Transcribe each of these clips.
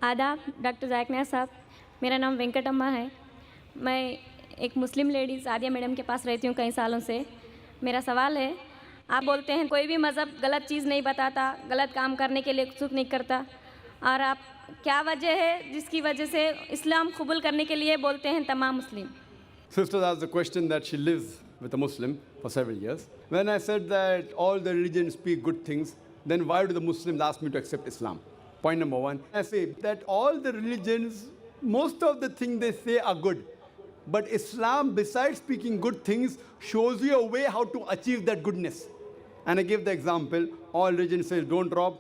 आदाब डॉक्टर ज़ाकिर नायक साहब, मेरा नाम वेंकटम्मा है। मैं एक मुस्लिम लेडी सादिया मैडम के पास रहती हूँ कई सालों से। मेरा सवाल है, आप बोलते हैं कोई भी मज़हब गलत चीज़ नहीं बताता, गलत काम करने के लिए उत्सुक नहीं करता, और आप क्या वजह है जिसकी वजह से इस्लाम कबूल करने के लिए बोलते हैं तमाम मुस्लिम? Sister asked the question that she lives with a Muslim for several years. When I said that all the religions speak good things, then why do the Muslims ask me to accept Islam? Point number one, I say that all the religions, most of the things they say are good. But Islam, besides speaking good things, shows you a way how to achieve that goodness. And I give the example, all religions say don't rob.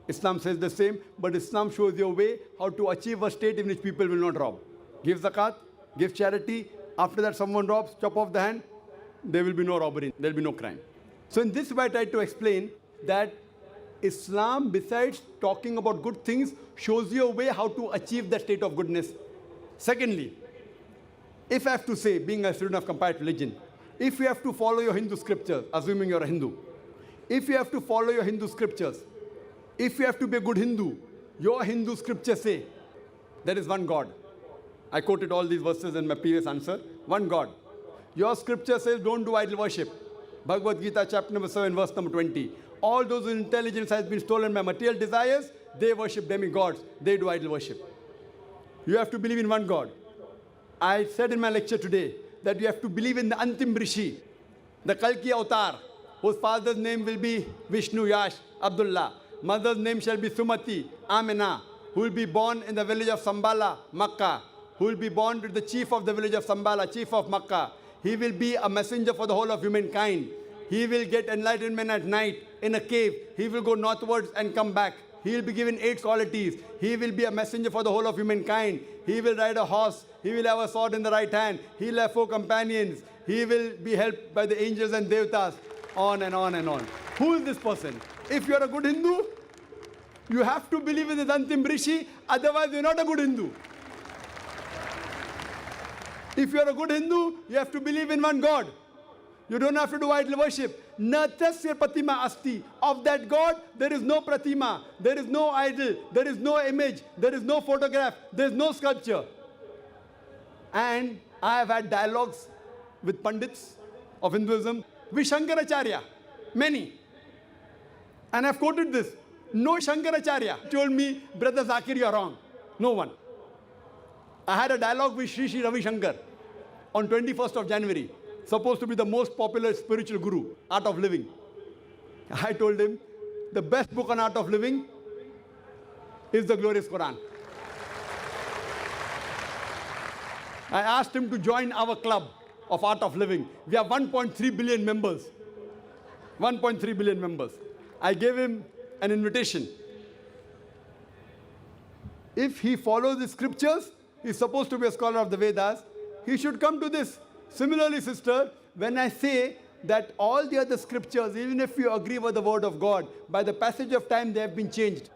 Islam says the same, but Islam shows you a way how to achieve a state in which people will not rob. Give zakat, give charity. After that, someone robs, chop off the hand, there will be no robbery, there will be no crime. So in this way, I try to explain that Islam, besides talking about good things, shows you a way how to achieve that state of goodness. Secondly, if I have to say, being a student of comparative religion, if you have to follow your Hindu scriptures, assuming you're a Hindu, if you have to follow your Hindu scriptures, if you have to be a good Hindu, your Hindu scriptures say there is one God. I quoted all these verses in my previous answer. One God. Your scripture says don't do idol worship. Bhagavad Gita chapter number 7 verse number 20. All those whose intelligence has been stolen by material desires, they worship demigods. They do idol worship. You have to believe in one God. I said in my lecture today that you have to believe in the Antim Rishi, the Kalki Avatar, whose father's name will be Vishnu Yash Abdullah. Mother's name shall be Sumati Amina, who will be born in the village of Sambala, Makkah, who will be born to the chief of the village of Sambala, chief of Makkah. He will be a messenger for the whole of humankind. He will get enlightenment at night in a cave. He will go northwards and come back. He will be given 8 qualities. He will be a messenger for the whole of humankind. He will ride a horse. He will have a sword in the right hand. He will have 4 companions. He will be helped by the angels and devatas. On and on and on. Who is this person? If you are a good Hindu, you have to believe in the Antim Rishi, otherwise you are not a good Hindu. If you are a good Hindu, you have to believe in one God. You don't have to do idol worship. Natasya pratima asti. Of that God, there is no pratima, there is no idol, there is no image, there is no photograph, there is no sculpture. And I have had dialogues with Pandits of Hinduism, with Shankaracharya, many. And I have quoted this. No Shankaracharya told me, Brother Zakir, you are wrong. No one. I had a dialogue with Sri Ravi Shankar on 21st of January, supposed to be the most popular spiritual guru, Art of Living. I told him, the best book on art of living is the glorious Quran. I asked him to join our club of art of living. We have 1.3 billion members. 1.3 billion members. I gave him an invitation. If he follows the scriptures, he's supposed to be a scholar of the Vedas, he should come to this. Similarly, sister, when I say that all the other scriptures, even if you agree with the word of God, by the passage of time they have been changed.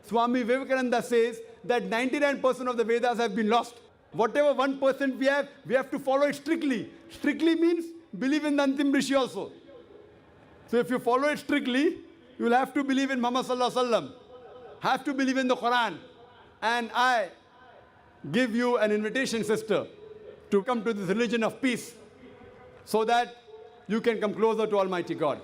Swami Vivekananda says that 99% of the Vedas have been lost. Whatever 1% we have to follow it strictly. Strictly means believe in the Antim Rishi also. So if you follow it strictly, you will have to believe in Muhammad Sallallahu Alaihi Wasallam, have to believe in the Quran. And I give you an invitation, sister, to come to this religion of peace so that you can come closer to Almighty God.